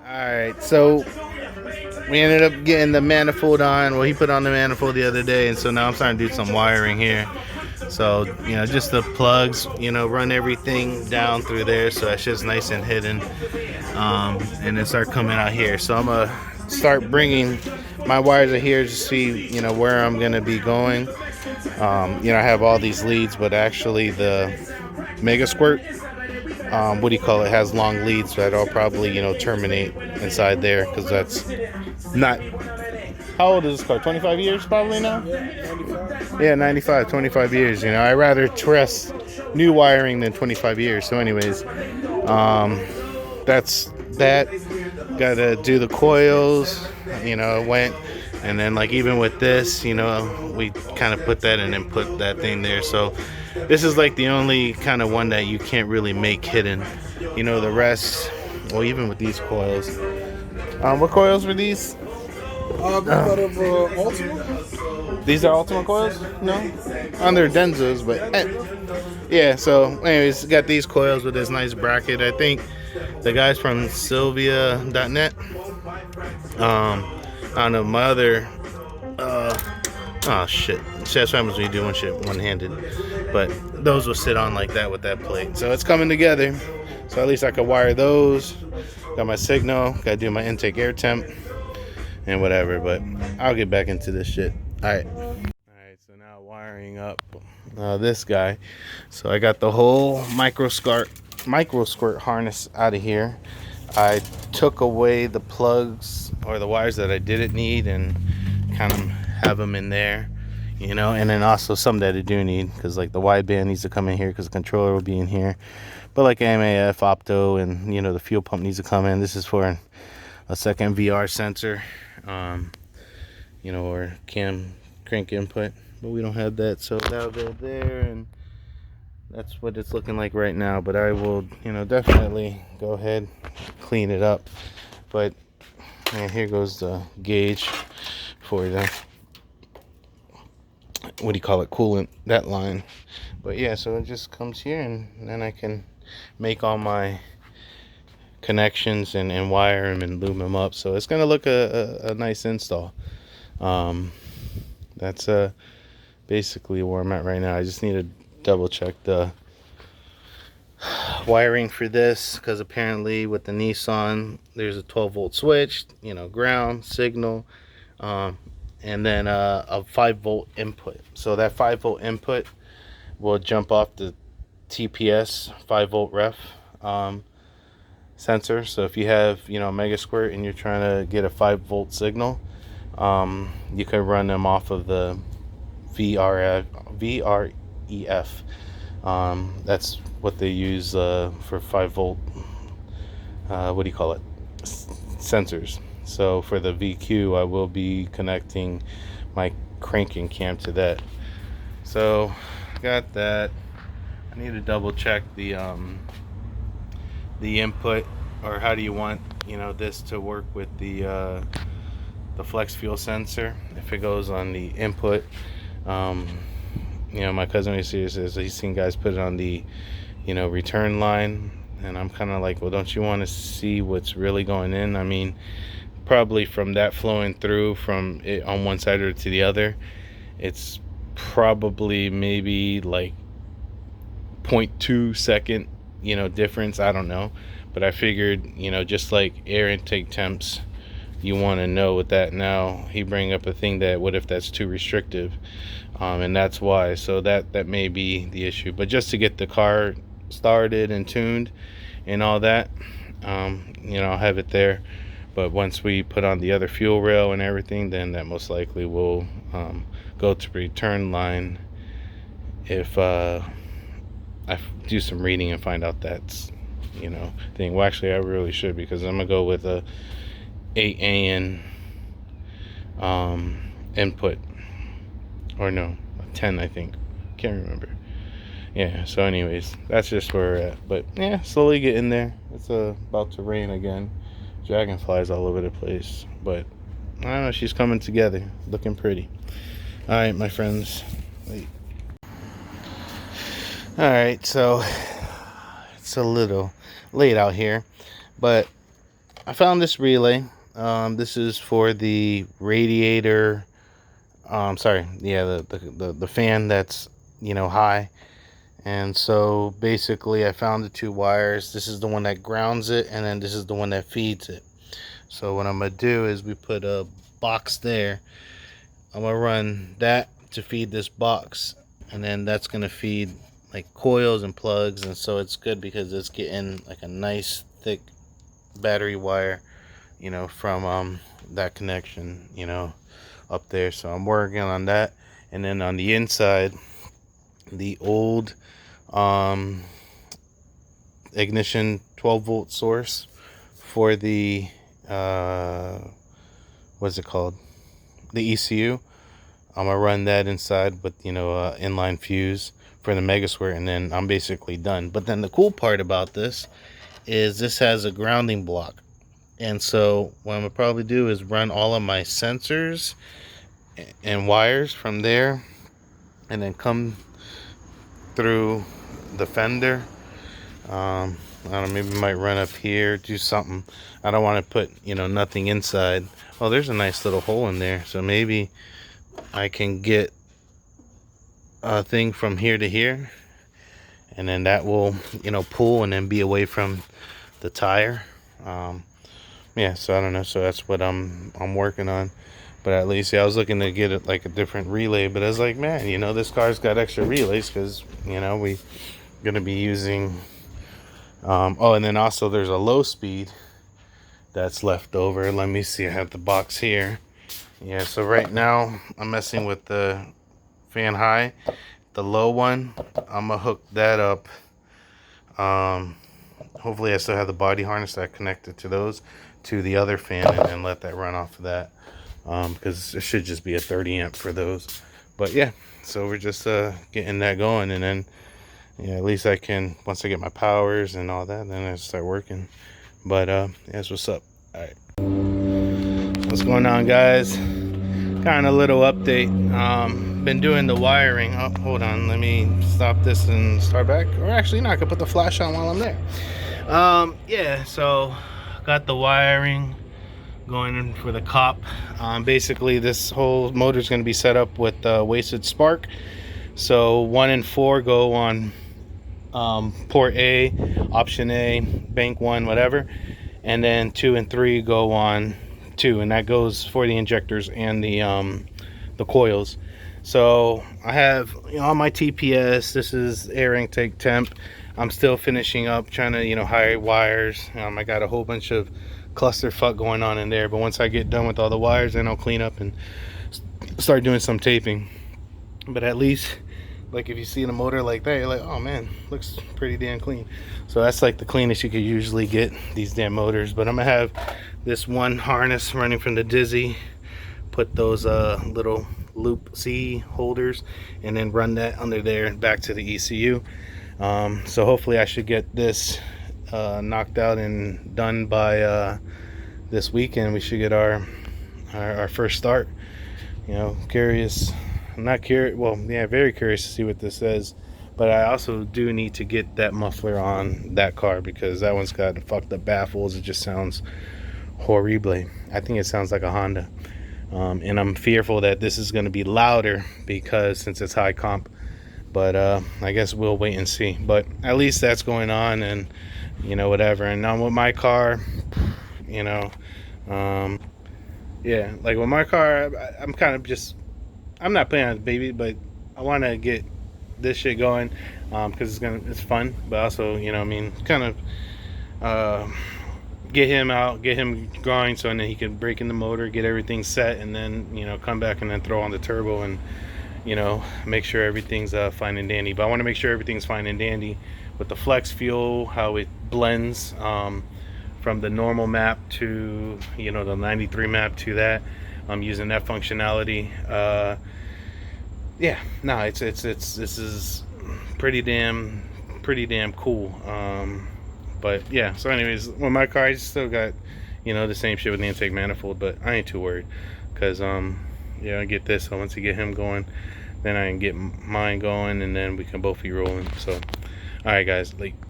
Alright, so we ended up getting the manifold on. Well, he put on the manifold the other day, and so now I'm starting to do some wiring here. So, just the plugs, run everything down through there so that's just nice and hidden. And then start coming out here. So I'm going to start bringing my wires are here to see, where I'm going to be going. I have all these leads, but actually the Mega Squirt, what do you call it, has long leads that I'll probably, terminate inside there because that's not. How old is this car? 25 years probably now? Yeah, 95, 25 years. I rather trust new wiring than 25 years. So, anyways, that's that. Got to do the coils. Went. And then, like, even with this, we kind of put that in and put that thing there. So, this is like the only kind of one that you can't really make hidden. The rest, well, even with these coils. What coils were these? Out of Ultima? These are Ultima coils? No? Under Denzos, but yeah, so anyways, got these coils with this nice bracket. I think the guys from Sylvia.net. I don't know, my other oh shit. That's what happens when you do one shit one-handed. But those will sit on like that with that plate. So it's coming together. So at least I could wire those. Got my signal, gotta do my intake air temp and whatever, but I'll get back into this shit. Alright, so now wiring up this guy. So I got the whole micro squirt harness out of here. I took away the plugs or the wires that I didn't need and kind of have them in there, and then also some that I do need, because like the wideband needs to come in here because the controller will be in here, but like MAF, opto, and the fuel pump needs to come in. This is for a second VR sensor, or cam crank input, but we don't have that, so that'll go there, and that's what it's looking like right now. But I will, definitely go ahead, clean it up. But here goes the gauge for the, what do you call it, coolant, that line. But yeah, so it just comes here, and then I can make all my connections and wire them and lube them up. So it's gonna look a nice install. That's basically where I'm at right now. I just need to double check the wiring for this, because apparently with the Nissan there's a 12-volt switch, ground signal, and then a 5-volt input. So that 5-volt input will jump off the TPS 5-volt ref sensor. So if you have Mega Squirt and you're trying to get a 5-volt signal, you can run them off of the VREF. That's what they use for 5-volt, what do you call it, sensors. So for the VQ, I will be connecting my cranking cam to that. So got that. I need to double check the input, or how do you want this to work with the flex fuel sensor. If it goes on the input, my cousin was here, says he's seen guys put it on the return line, and I'm kind of like, well, don't you want to see what's really going in? I mean, probably from that flowing through from it on one side or to the other, it's probably maybe like 0.2 second difference. I don't know, but I figured just like air intake temps, you want to know with that. Now he bring up a thing that, what if that's too restrictive, and that's why. So that may be the issue. But just to get the car started and tuned and all that, I'll have it there. But once we put on the other fuel rail and everything, then that most likely will go to return line if I do some reading and find out that's thing. Well, actually I really should, because I'm gonna go with a 8 AN input, or no, 10, I think, can't remember. Yeah, so anyways, that's just where we're at. But yeah, slowly getting there. It's about to rain again, dragonflies all over the place, but I don't know, she's coming together, looking pretty. All right, my friends. Wait. All right, so it's a little late out here, but I found this relay. This is for the radiator. Sorry, yeah, the fan that's, you know, high. And so basically I found the two wires. This is the one that grounds it, and then this is the one that feeds it. So what I'm gonna do is we put a box there. I'm gonna run that to feed this box, and then that's gonna feed like coils and plugs. And so it's good because it's getting like a nice thick battery wire, you know, from that connection, you know, up there. So I'm working on that. And then on the inside, the old ignition 12-volt source for the what's it called, the ECU. I'm gonna run that inside with, you know, inline fuse for the Megasquirt, and then I'm basically done. But then the cool part about this is this has a grounding block. And so what I'm gonna probably do is run all of my sensors and wires from there, and then come through the fender. I don't know, maybe might run up here, do something. I don't want to put, you know, nothing inside. Oh, there's a nice little hole in there, so maybe I can get a thing from here to here, and then that will, you know, pull and then be away from the tire. Yeah, so I don't know. So that's what I'm working on. But at least, yeah, I was looking to get it like a different relay, but I was like, man, you know, this car's got extra relays because, you know, we gonna be using oh, and then also there's a low speed that's left over. Let me see, I have the box here. Yeah, so right now I'm messing with the fan high, the low one. I'm gonna hook that up. Hopefully I still have the body harness that connected to those to the other fan, and then let that run off of that, because it should just be a 30 amp for those. But yeah, so we're just getting that going, and then yeah, at least I can, once I get my powers and all that, then I start working. But that's what's up. All right, what's going on, guys? Kind of little update. Been doing the wiring. Oh, hold on, let me stop this and start back. Or actually, no, I can put the flash on while I'm there. Yeah, so got the wiring going in for the cop. Basically, this whole motor is going to be set up with wasted spark. So 1 and 4 go on port A, option A, bank 1, whatever, and then 2 and 3 go on 2, and that goes for the injectors and the coils. So I have, you know, on my TPS, this is air intake temp. I'm still finishing up, trying to, you know, hire wires. I got a whole bunch of clusterfuck going on in there, but once I get done with all the wires, then I'll clean up and start doing some taping. But at least, like, if you see the motor like that, you're like, oh man, looks pretty damn clean. So that's like the cleanest you could usually get these damn motors. But I'm gonna have this one harness running from the Dizzy, put those little loop C holders, and then run that under there and back to the ECU. So hopefully I should get this knocked out and done by this weekend. We should get our first start. You know, curious, I'm not curious, well, yeah, very curious to see what this says. But I also do need to get that muffler on that car, because that one's got fucked up baffles. It just sounds horrible. I think it sounds like a Honda. And I'm fearful that this is going to be louder, because since it's high comp. But I guess we'll wait and see. But at least that's going on, and, you know, whatever. And now with my car, you know, yeah, like with my car, I'm kind of just, I'm not playing on the baby, but I want to get this shit going, because it's fun. But also, you know, I mean, kind of get him out, get him going, so then he can break in the motor, get everything set, and then, you know, come back and then throw on the turbo and, you know, make sure everything's fine and dandy. But I want to make sure everything's fine and dandy with the flex fuel, how it blends from the normal map to, you know, the 93 map to that. I'm using that functionality. Yeah, no, this is pretty damn cool. But yeah, so anyways, with my car, I still got, you know, the same shit with the intake manifold, but I ain't too worried, because yeah, I get this. So once you get him going, then I can get mine going, and then we can both be rolling. So all right, guys, like.